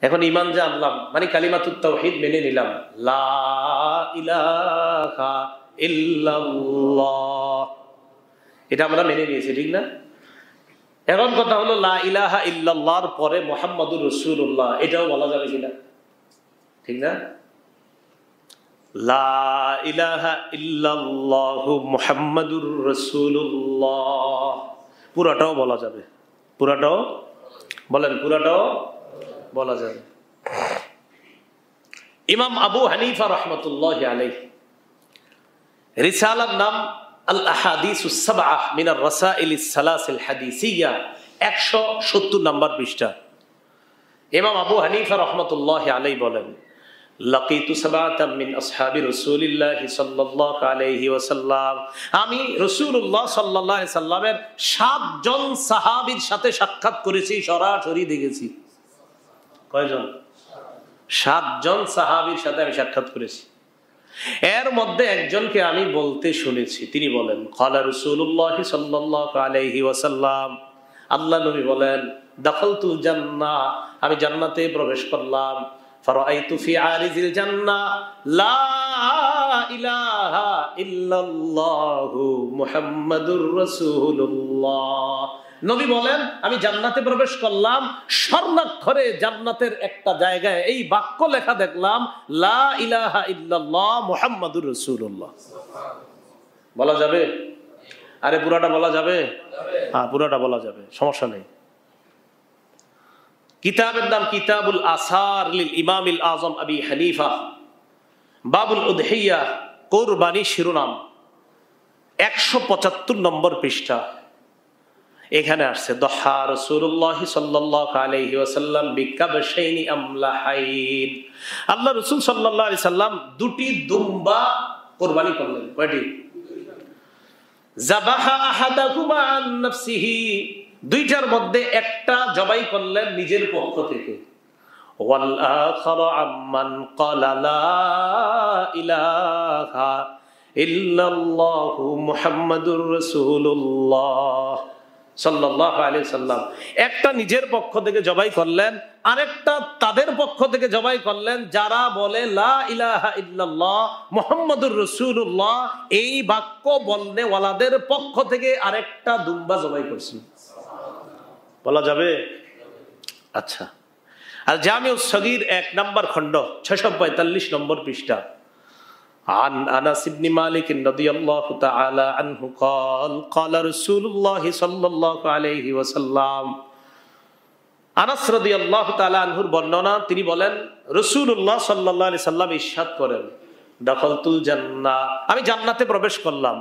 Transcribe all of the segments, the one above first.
এখন ঈমান যে আনলাম মানে কালিমাতুত তাওহীদ মেনে নিলাম, লা ইলাহা ইল্লাল্লাহ, এটা আমরা মেনে নিয়েছি, ঠিক না? এখন কথা হলো লা ইলাহা ইল্লাল্লাহর পরে মুহাম্মাদুর রাসূলুল্লাহ এটাও বলা যাবে কিনা, ঠিক না? লা ইলাহা ইল্লাল্লাহু মুহাম্মাদুর রাসূলুল্লাহ পুরাটাও বলা যাবে, পুরাটাও বলেন, পুরাটাও বলা যাবে। ইমাম আবু হানিফা রাহমাতুল্লাহি আলাইহি রিসালার নাম আল আহাদিসুস সাবআহ মিনার রাসাইলিস সালাসিল হাদিসিয়া, 170 নম্বর পৃষ্ঠা। ইমাম আবু হানিফা রাহমাতুল্লাহি আলাইহি বলেন, লাকিতু সাবাতাম মিন আসহাবি রাসূলিল্লাহি সাল্লাল্লাহু আলাইহি ওয়াসাল্লাম, আমি রাসূলুল্লাহ সাল্লাল্লাহু আলাইহি সাল্লামের 7 জন সাহাবীর সাথে সাক্ষাৎ করেছি, সরাসরি দেখেছি। কয়জন? 7 জন সাহাবীর সাথে আমি সাক্ষাৎ করেছি। এর মধ্যে একজনকে আমি বলতে শুনেছি, তিনি বলেন, ক্বালা রাসূলুল্লাহ সাল্লাল্লাহু আলাইহি ওয়াসাল্লাম, আল্লাহ নবী বলেন, দাখালতুল জান্নাহ, আমি জান্নাতে প্রবেশ করলাম, ফারাআইতু ফি আরিজিল জান্নাহ লা ইলাহা ইল্লাল্লাহু মুহাম্মাদুর রাসূলুল্লাহ। নবী বলেন, আমি জান্নাতে প্রবেশ করলাম, স্বর্ণাক্ষরে জান্নাতের একটা জায়গায় এই বাক্য লেখা দেখলাম, লা ইলাহা ইল্লাল্লাহ মুহাম্মাদুর রাসূলুল্লাহ। বলা যাবে? আরে পুরাটা বলা যাবে? হ্যাঁ, পুরাটা বলা যাবে, সমস্যা নেই। কিতাবের নাম কিতাবুল আসার লিল ইমামিল আযম আবি হানিফা, বাবুল উদহিয়া, কুরবানি শিরোনাম, 175 নম্বর পৃষ্ঠা। এখানে আসছে, দহা রাসূলুল্লাহ সাল্লাল্লাহু আলাইহি ওয়াসাল্লাম বিকাবশাইনি আমলাহাইন, আল্লাহ রাসূল সাল্লাল্লাহু আলাইহি সাল্লাম দুটি দুম্বা কুরবানি করলেন। কয়টি? যাবাহা আহাদাহুমা আন নাফসিহি, দুইটার মধ্যে একটা জবাই করলেন নিজের পক্ষ থেকে, ওয়াল আখারা আম্মান ক্বালা লা ইলাহা ইল্লাল্লাহু মুহাম্মাদুর রাসূলুল্লাহ সাল্লাল্লাহু আলাইহি সাল্লাম। একটা নিজের পক্ষ থেকে জবাই করলেন, আরেকটা তাদের পক্ষ থেকে জবাই করলেন যারা বলে লা ইলাহা ইল্লাল্লাহ মুহাম্মাদুর রাসূলুল্লাহ, এই বাক্য বলনে ওয়ালাদের পক্ষ থেকে আরেকটা দুম্বা জবাই করছেন। বলা যাবে? আচ্ছা। আর জামিউস সগীর 1 নম্বর খণ্ড 645 নম্বর পৃষ্ঠা। عن أنس بن مالك رضي الله تعالى عنه قال قال رسول الله صلى الله عليه وسلم, আনাস রাদিয়াল্লাহু তাআলা আনহুর বর্ণনা, তিনি বলেন, রাসূলুল্লাহ সাল্লাল্লাহু আলাইহি সাল্লাম ইরশাদ করেন, দাখালতুল জান্নাহ, আমি জান্নাতে প্রবেশ করলাম,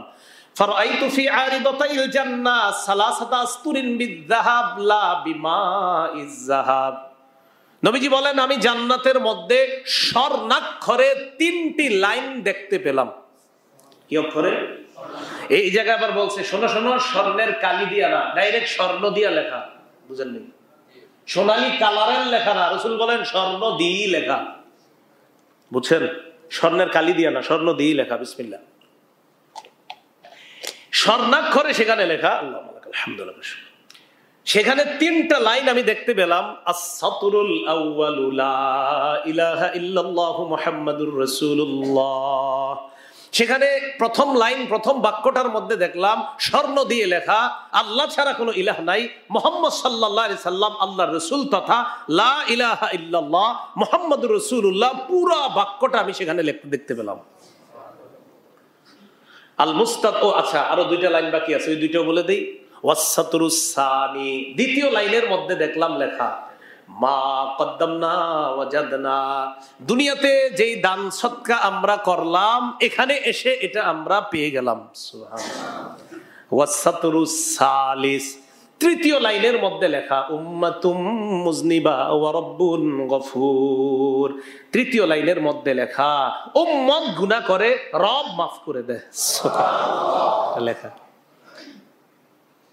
ফারাআইতু ফি আরিদাতাইল জান্নাহ সালাসাতা আসতুরিন বিযযাহাব লা বিমাইজ যাহাব। নবীজি বলেন, আমি জান্নাতের মধ্যে স্বর্ণাক্ষরে 3টি লাইন দেখতে পেলাম। কি অক্ষরে? এই জায়গায় আবার বলছে, শোনো শোনো, স্বর্ণের কালি দিয়া না, ডাইরেক্ট স্বর্ণ দিয়া লেখা, বুঝেননি? সোনালী কালারের লেখা না, রাসূল বলেন স্বর্ণ দিয়ে লেখা, বুঝছেন? স্বর্ণের কালি দিয়া না, স্বর্ণ দিয়ে লেখা। বিসমিল্লাহ। স্বর্ণাক্ষরে সেখানে লেখা, আল্লাহ আলহামদুলিল্লাহ। সেখানে 3টা লাইন আমি দেখতে পেলাম, আস-সাতরুল আউয়ালু লা ইলাহা ইল্লাল্লাহু মুহাম্মাদুর রাসূলুল্লাহ। সেখানে প্রথম লাইন, প্রথম বাক্যটার মধ্যে দেখলাম স্বর্ণ দিয়ে লেখা, আল্লাহ ছাড়া কোনো ইলাহ নাই, মুহাম্মদ সাল্লাল্লাহু আলাইহি সাল্লাম আল্লাহর রাসূল তথা লা ইলাহা ইল্লাল্লাহ মুহাম্মাদুর রাসূলুল্লাহ, পুরো বাক্যটা আমি সেখানে দেখতে পেলাম। আল মুস্তাদ, ও আচ্ছা, আরো 2টা লাইন বাকি আছে, ওই 2টাও বলে দেই। ওয়াস-সাতরুস সানি, দ্বিতীয় লাইনের মধ্যে দেখলাম লেখা, মা কদ্দামনা ওয়াজাদনা, দুনিয়াতে যেই দান সদকা আমরা করলাম, এখানে এসে এটা আমরা পেয়ে গেলাম। সুবহানাল্লাহ। ওয়াস-সাতরুস সালিস, তৃতীয় লাইনের মধ্যে লেখা, উম্মাতুম মুজনিবা ওয়া রাব্বুন গফুর, তৃতীয় লাইনের মধ্যে লেখা, উম্মত গুনাহ করে, রব মাফ করে দেয়। সুবহানাল্লাহ লেখা।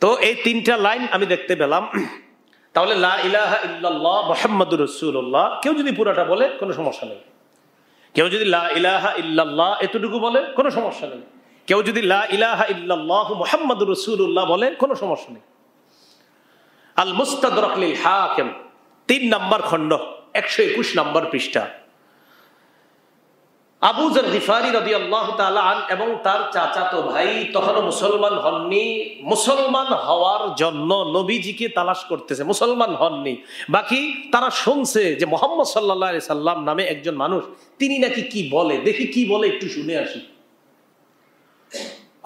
তো এই 3টা লাইন আমি দেখতে পেলাম। তাহলে লা ইলাহা ইল্লাল্লাহ মুহাম্মাদুর রাসূলুল্লাহ কেউ যদি পুরাটা বলে কোনো সমস্যা নেই, কেউ যদি লা ইলাহা ইল্লাল্লাহ এতটুকু বলে কোনো সমস্যা নেই, কেউ যদি লা ইলাহা ইল্লাল্লাহ মুহাম্মাদুর রাসূলুল্লাহ বলে কোনো সমস্যা নেই। আল মুস্তাদরাক লিল হাকিম 3 নম্বর খণ্ড 121 নম্বর পৃষ্ঠা। আবু যর গিফারি রাদিয়াল্লাহু তাআলা আন এবং তার চাচাতো ভাই তখনও মুসলমান হননি, মুসলমান হওয়ার জন্য নবীজিকে তালাশ করতেছে, মুসলমান হননি। বাকি তারা শুনছে যে মুহাম্মদ সাল্লাল্লাহু আলাইহি সাল্লাম নামে একজন মানুষ, তিনি নাকি কি বলে, দেখি কি বলে, একটু শুনে আসি।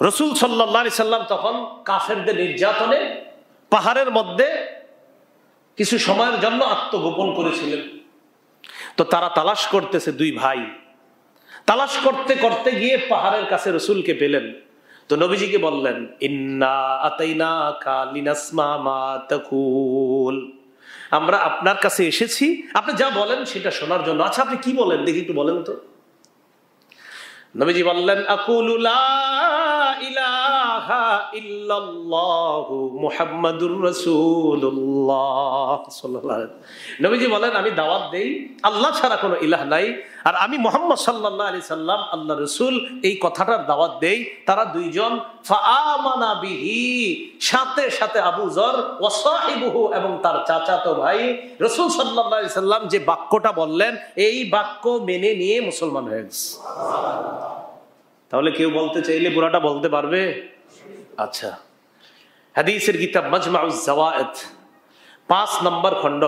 রাসূল সাল্লাল্লাহু আলাইহি সাল্লাম তখন কাফেরদের নির্যাতনে পাহাড়ের মধ্যে কিছু সময়ের জন্য আত্মগোপন করেছিলেন। তো তারা তালাশ করতেছে, দুই ভাই তালাশ করতে করতে গিয়ে পাহাড়ের কাছে রসুলকে পেলেন। তো নবীজিকে বললেন, ইন্না আতাইনাকা লিনাসমা মা তাকুল, আমরা আপনার কাছে এসেছি আপনি যা বলেন সেটা শোনার জন্য। আচ্ছা আপনি কি বলেন দেখি, একটু বলেন তো। নবীজি বললেন, আকুলু লা ইলাহা ইল্লাল্লাহু মুহাম্মাদুর রাসূলুল্লাহ সাল্লাল্লাহু আলাইহি ওয়াসাল্লাম। নবীজি বলেন, আমি দাওয়াত দেই আল্লাহ ছাড়া কোনো ইলাহ নাই, আর আমি মুহাম্মদ সাল্লাল্লাহু আলাইহি সাল্লাম আল্লাহ রাসূল, এই কথাটার দাওয়াত দেই। তারা দুইজন ফাআমানা বিহি, সাথে সাথে আবু যর ওয়া সাহিবুহু এবং তার চাচাতো ভাই রাসূল সাল্লাল্লাহু আলাইহি সাল্লাম যে বাক্যটা বললেন এই বাক্য মেনে নিয়ে মুসলমান হয়ে গেছে। তাহলে কেউ বলতে চাইলে পুরাটা বলতে পারবে? আচ্ছা, হাদিসের কিতাব মাজমাউজ জাওয়ায়েদ 5 নম্বর খণ্ড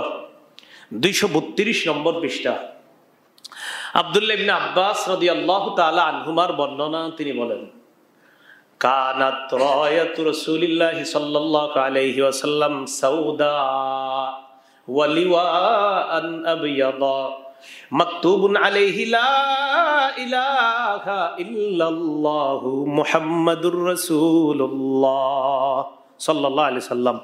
232 নম্বর পৃষ্ঠা। আব্দুল্লাহ ইবনে আব্বাস রাদিয়াল্লাহু তাআলা আনহুমার বর্ণনা, তিনি বলেন, কানাত রায়াতু রাসূলিল্লাহি সাল্লাল্লাহু আলাইহি ওয়াসাল্লাম সাউদা ওয়া লিওয়াআন আবয়াদা মাকতুবুন আলাইহি লা ইলাহা ইল্লাল্লাহু মুহাম্মাদুর রাসূলুল্লাহ সাল্লাল্লাহু আলাইহি সাল্লাম।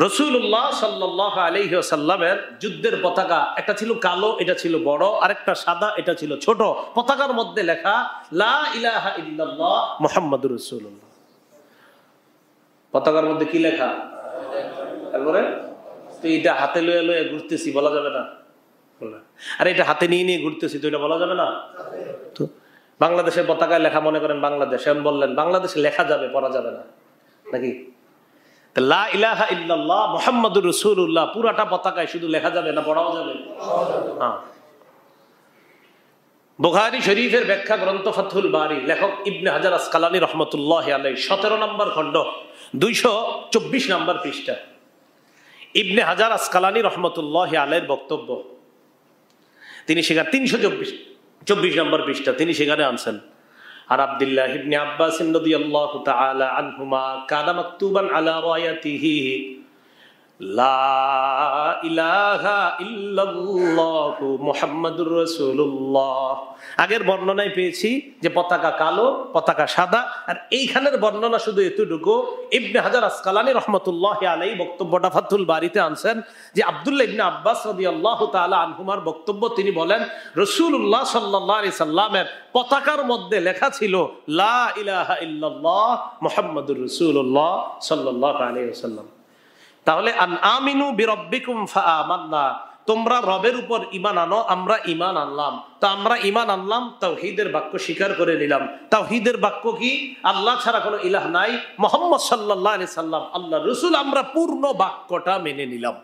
রাসূলুল্লাহ সাল্লাল্লাহু আলাইহি ওয়াসাল্লামের যুদ্ধের পতাকা একটা ছিল কালো, এটা ছিল বড়, আরেকটা সাদা, এটা ছিল ছোট। পতাকার মধ্যে লেখা লা ইলাহা ইল্লাল্লাহ মুহাম্মাদুর রাসূলুল্লাহ। পতাকার মধ্যে কি লেখা? তারপরে তো এটা হাতে লয়ে লয়ে ঘুরতেছি, বলা যাবে না। আর এটা হাতে নিয়ে নিয়ে ঘুরতেছি, তো এটা বলা যাবে না। তো বাংলাদেশের পতাকায় লেখা, মনে করেন বাংলাদেশ, এমন বললেন বাংলাদেশে লেখা যাবে, পড়া যাবে না নাকি? লা ইলাহা ইল্লাল্লাহ মুহাম্মাদুর রাসূলুল্লাহ পুরাটা পতাকায় শুধু লেখা যাবে না, পড়াও যাবে? হ্যাঁ। বুখারী শরীফের ব্যাখ্যা গ্রন্থ ফাথুল বারী, লেখক ইবনে হাজার আসকালানী রহমতুল্লাহি আলাইহি 17 নম্বর খণ্ড 224 নম্বর পৃষ্ঠা। ইবনে হাজার আসকালানী রহমতুল্লাহি আলাইহির বক্তব্য, তিনি সেখানে 324 নম্বর পৃষ্ঠা, তিনি সেখানে আনছেন, আর আব্দুল্লাহ ইবনে আব্বাস রাদিয়াল্লাহু তাআলা আনহুমা কানা মাকতুবান আলা রায়াতিহি লা ইলাহা ইল্লাল্লাহু মুহাম্মাদুর রাসূলুল্লাহ। আগের বর্ণনায় পেয়েছি যে পতাকা কালো, পতাকা সাদা, আর এইখানের বর্ণনা শুধু এতটুকু। ইবনে হাজার আসকালানী রহমতুল্লাহি আলাইহি বক্তব্যটা ফাথুল বারীতে আনছেন যে আব্দুল্লাহ ইবনে আব্বাস রাদিয়াল্লাহু তাআলা আনহুমার বক্তব্য, তিনি বলেন রাসূলুল্লাহ সাল্লাল্লাহু আলাইহি সাল্লামের পতাকার মধ্যে লেখা ছিল লা ইলাহা ইল্লাল্লাহ মুহাম্মাদুর রাসূলুল্লাহ সাল্লাল্লাহু আলাইহি ওয়াসাল্লাম। তাহলে আন আমিনু বিরাব্বিকুম ফাআমান্না, তোমরা রবের উপর ঈমান আনো, আমরা ঈমান আনলাম। তো আমরা ঈমান আনলাম, তাওহীদের বাক্য স্বীকার করে নিলাম। তাওহীদের বাক্য কি? আল্লাহ ছাড়া কোনো ইলাহ নাই, মুহাম্মদ সাল্লাল্লাহু আলাইহি সাল্লাম আল্লাহর রাসূল, আমরা পূর্ণ বাক্যটা মেনে নিলাম।